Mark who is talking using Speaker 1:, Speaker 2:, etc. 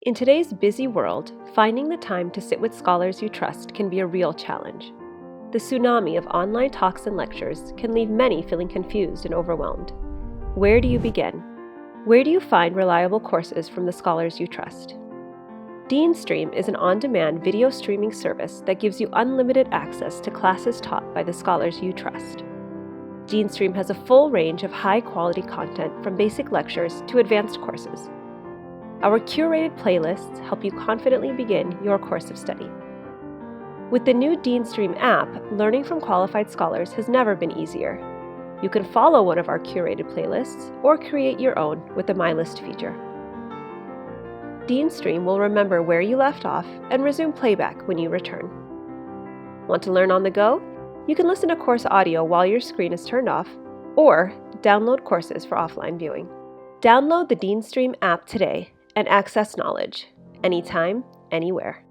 Speaker 1: In today's busy world, finding the time to sit with scholars you trust can be a real challenge. The tsunami of online talks and lectures can leave many feeling confused and overwhelmed. Where do you begin? Where do you find reliable courses from the scholars you trust? DeenStream is an on-demand video streaming service that gives you unlimited access to classes taught by the scholars you trust. DeenStream has a full range of high-quality content from basic lectures to advanced courses. Our curated playlists help you confidently begin your course of study. With the new DeenStream app, learning from qualified scholars has never been easier. You can follow one of our curated playlists or create your own with the My List feature. DeenStream will remember where you left off and resume playback when you return. Want to learn on the go? You can listen to course audio while your screen is turned off, or download courses for offline viewing. Download the DeenStream app today and access knowledge, anytime, anywhere.